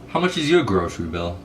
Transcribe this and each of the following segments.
How much is your grocery bill?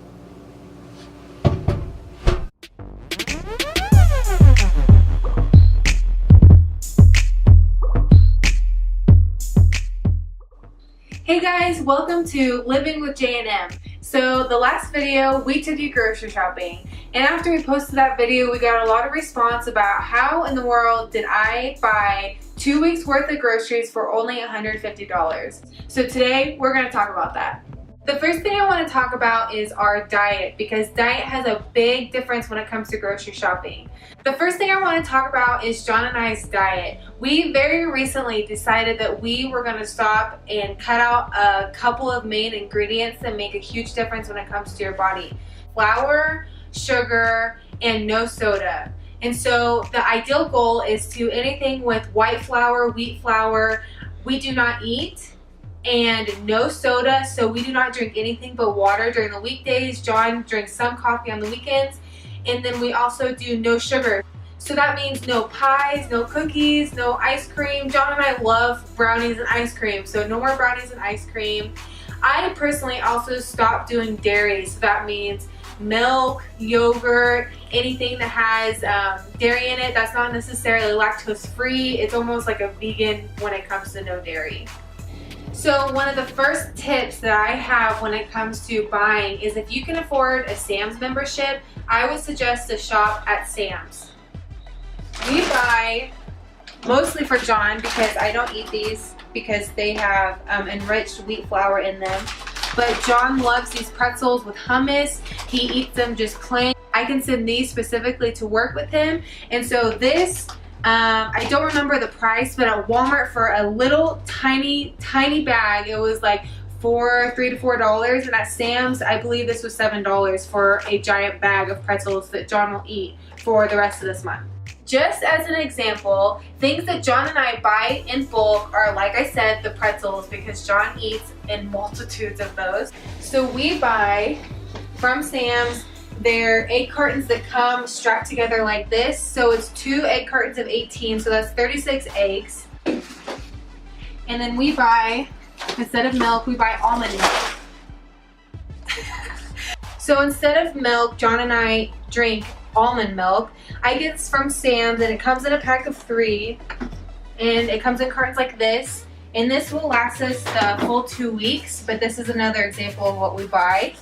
Hey guys, welcome to Living with J&M. So the last video we took you grocery shopping, and after we posted that video we got a lot of response about how in the world did I buy 2 weeks worth of groceries for only $150. So today we're going to talk about that. The first thing I want to talk about is our diet, because diet has a big difference when it comes to grocery shopping. The first thing I want to talk about is John and I's diet. We very recently decided that we were going to stop and cut out a couple of main ingredients that make a huge difference when it comes to your body. Flour, sugar, and no soda. And so the ideal goal is to anything with white flour, wheat flour, we do not eat. And no soda, so we do not drink anything but water during the weekdays. John drinks some coffee on the weekends. And then we also do no sugar. So that means no pies, no cookies, no ice cream. John and I love brownies and ice cream, so no more brownies and ice cream. I personally also stopped doing dairy, so that means milk, yogurt, anything that has dairy in it that's not necessarily lactose free. It's almost like a vegan when it comes to no dairy. So one of the first tips that I have when it comes to buying is if you can afford a Sam's membership, I would suggest to shop at Sam's. We buy mostly for John because I don't eat these because they have enriched wheat flour in them. But John loves these pretzels with hummus. He eats them just plain. I can send these specifically to work with him. And so this, I don't remember the price, but at Walmart for a little tiny bag, it was like $3 to $4. And at Sam's, I believe this was $7 for a giant bag of pretzels that John will eat for the rest of this month. Just as an example, things that John and I buy in bulk are, like I said, the pretzels, because John eats in multitudes of those. So we buy from Sam's. They're 8 cartons that come strapped together like this. So it's 2 egg cartons of 18, so that's 36 eggs. And then we buy, instead of milk, we buy almond milk. So instead of milk, John and I drink almond milk. I get this from Sam's, and it comes in a pack of 3, and it comes in cartons like this. And this will last us the full 2 weeks, but this is another example of what we buy.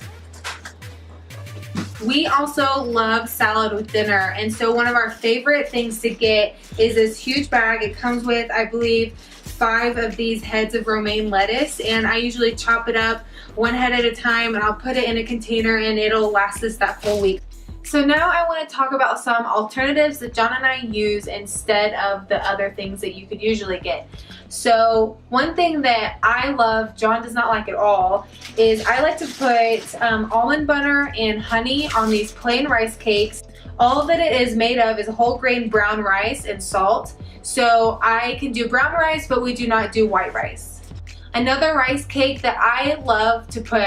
We also love salad with dinner, and so one of our favorite things to get is this huge bag. It comes with, I believe, 5 of these heads of romaine lettuce, and I usually chop it up one head at a time, and I'll put it in a container, and it'll last us that full week. So now I want to talk about some alternatives that John and I use instead of the other things that you could usually get. So one thing that I love, John does not like at all, is I like to put almond butter and honey on these plain rice cakes. All that it is made of is whole grain brown rice and salt. So I can do brown rice, but we do not do white rice. Another rice cake that I love to put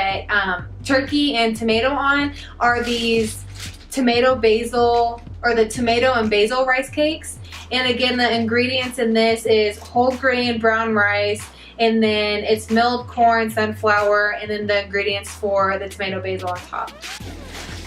turkey and tomato on are these tomato basil, or the tomato and basil rice cakes. And again, the ingredients in this is whole grain brown rice, and then it's milled corn, sunflower, and then the ingredients for the tomato basil on top.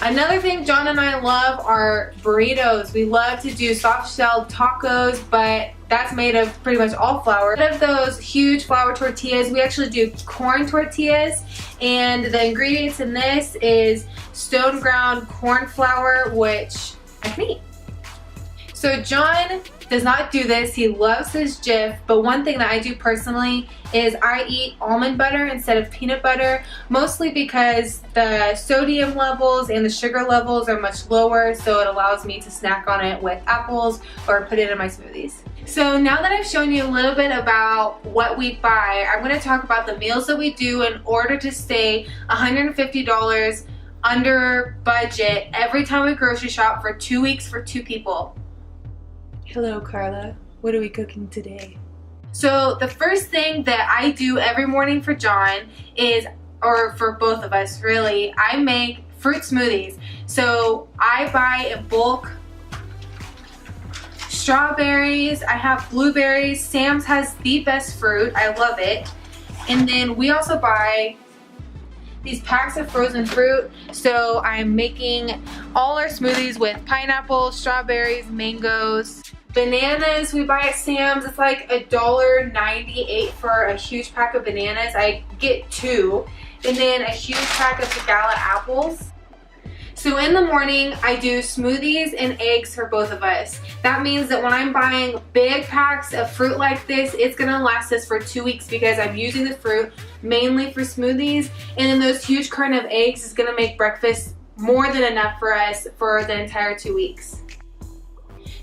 Another thing John and I love are burritos. We love to do soft-shelled tacos, but that's made of pretty much all flour. Instead of those huge flour tortillas, we actually do corn tortillas, and the ingredients in this is stone ground corn flour, which I can eat. So John does not do this. He loves his Jif, but one thing that I do personally is I eat almond butter instead of peanut butter, mostly because the sodium levels and the sugar levels are much lower, so it allows me to snack on it with apples or put it in my smoothies. So now that I've shown you a little bit about what we buy, I'm going to talk about the meals that we do in order to stay $150 under budget every time we grocery shop for 2 weeks for 2 people. Hello, Carla. What are we cooking today? So the first thing that I do every morning for John is, or for both of us really, I make fruit smoothies. So I buy in bulk strawberries, I have blueberries. Sam's has the best fruit. I love it. And then we also buy these packs of frozen fruit. So I'm making all our smoothies with pineapples, strawberries, mangoes, bananas we buy at Sam's. It's like $1.98 for a huge pack of bananas. I get 2. And then a huge pack of gala apples. So in the morning, I do smoothies and eggs for both of us. That means that when I'm buying big packs of fruit like this, it's gonna last us for 2 weeks because I'm using the fruit mainly for smoothies. And then those huge carton of eggs is gonna make breakfast more than enough for us for the entire 2 weeks.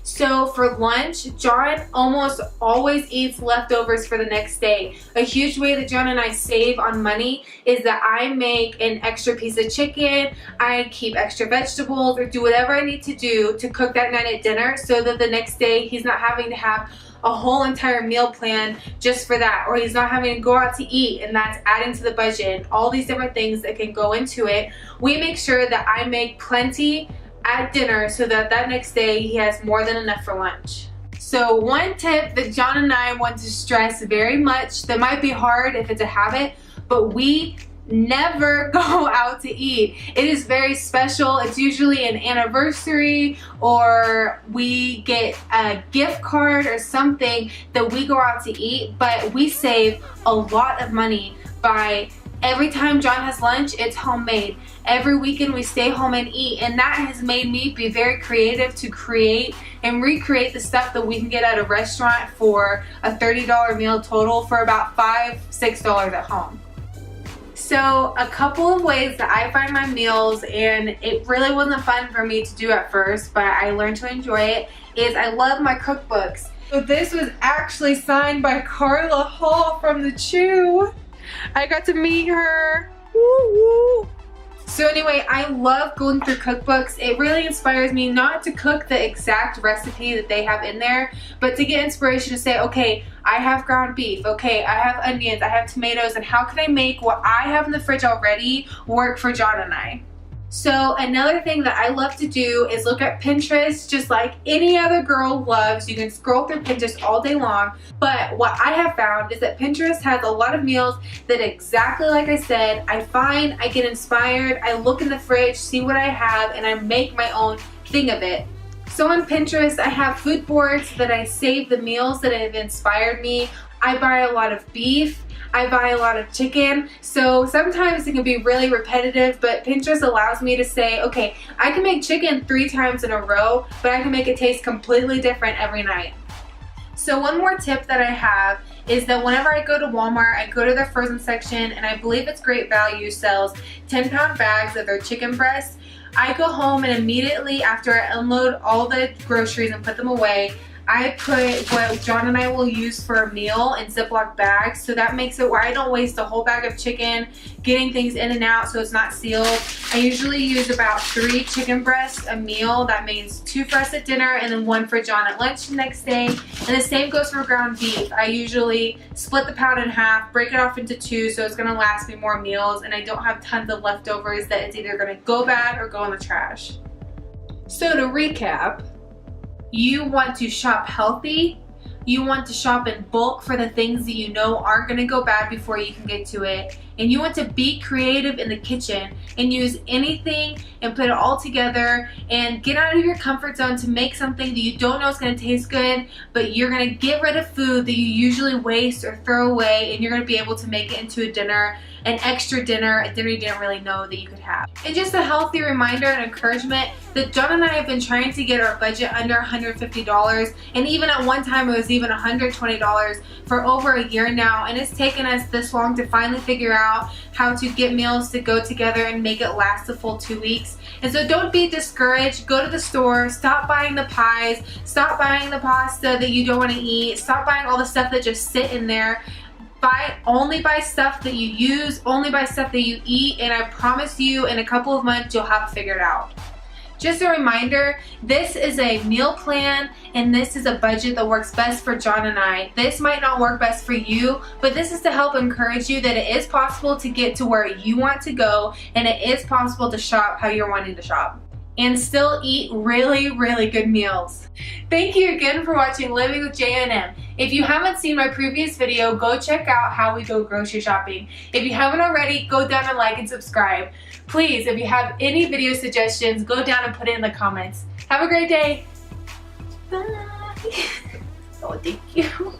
So for lunch, Jon almost always eats leftovers for the next day. A huge way that Jon and I save on money is that I make an extra piece of chicken, I keep extra vegetables, or do whatever I need to do to cook that night at dinner so that the next day he's not having to have a whole entire meal plan just for that, or he's not having to go out to eat and that's adding to the budget. All these different things that can go into it. We make sure that I make plenty at dinner so that that next day he has more than enough for lunch. So one tip that Jon and I want to stress very much, that might be hard if it's a habit, but we never go out to eat. It is very special. It's usually an anniversary or we get a gift card or something that we go out to eat, but we save a lot of money by every time Jon has lunch, it's homemade. Every weekend we stay home and eat, and that has made me be very creative to create and recreate the stuff that we can get at a restaurant for a $30 meal total for about $5, $6 at home. So a couple of ways that I find my meals, and it really wasn't fun for me to do at first, but I learned to enjoy it, is I love my cookbooks. So this was actually signed by Carla Hall from the Chew. I got to meet her. Woo woo. So anyway, I love going through cookbooks. It really inspires me not to cook the exact recipe that they have in there, but to get inspiration to say, okay, I have ground beef, okay, I have onions, I have tomatoes, and how can I make what I have in the fridge already work for Jon and I? So another thing that I love to do is look at Pinterest just like any other girl loves. You can scroll through Pinterest all day long, but what I have found is that Pinterest has a lot of meals that exactly like I said, I find, I get inspired, I look in the fridge, see what I have, and I make my own thing of it. So on Pinterest, I have food boards that I save the meals that have inspired me. I buy a lot of beef. I buy a lot of chicken, so sometimes it can be really repetitive, but Pinterest allows me to say, okay, I can make chicken 3 times in a row, but I can make it taste completely different every night. So one more tip that I have is that whenever I go to Walmart, I go to their frozen section, and I believe it's Great Value sells 10-pound bags of their chicken breasts. I go home and immediately after I unload all the groceries and put them away, I put what Jon and I will use for a meal in Ziploc bags, so that makes it where I don't waste a whole bag of chicken getting things in and out so it's not sealed. I usually use about 3 chicken breasts a meal. That means 2 for us at dinner and then 1 for Jon at lunch the next day. And the same goes for ground beef. I usually split the pound in half, break it off into 2 so it's going to last me more meals, and I don't have tons of leftovers that it's either going to go bad or go in the trash. So to recap, you want to shop healthy, you want to shop in bulk for the things that you know aren't going to go bad before you can get to it, and you want to be creative in the kitchen and use anything and put it all together and get out of your comfort zone to make something that you don't know is going to taste good, but you're going to get rid of food that you usually waste or throw away, and you're going to be able to make it into a dinner, an extra dinner, a dinner you didn't really know that you could have. And just a healthy reminder and encouragement that Jon and I have been trying to get our budget under $150, and even at one time it was even $120 for over a year now, and it's taken us this long to finally figure out how to get meals to go together and make it last a full 2 weeks. And so don't be discouraged. Go to the store, stop buying the pies, stop buying the pasta that you don't want to eat, stop buying all the stuff that just sit in there. Only buy stuff that you use, only buy stuff that you eat, and I promise you in a couple of months you'll have it figured out. Just a reminder, this is a meal plan and this is a budget that works best for Jon and I. This might not work best for you, but this is to help encourage you that it is possible to get to where you want to go, and it is possible to shop how you're wanting to shop. and still eat really, really good meals. Thank you again for watching Living with J&M. If you haven't seen my previous video, go check out how we go grocery shopping. If you haven't already, go down and like and subscribe. Please, if you have any video suggestions, go down and put it in the comments. Have a great day. Bye. Oh, thank you.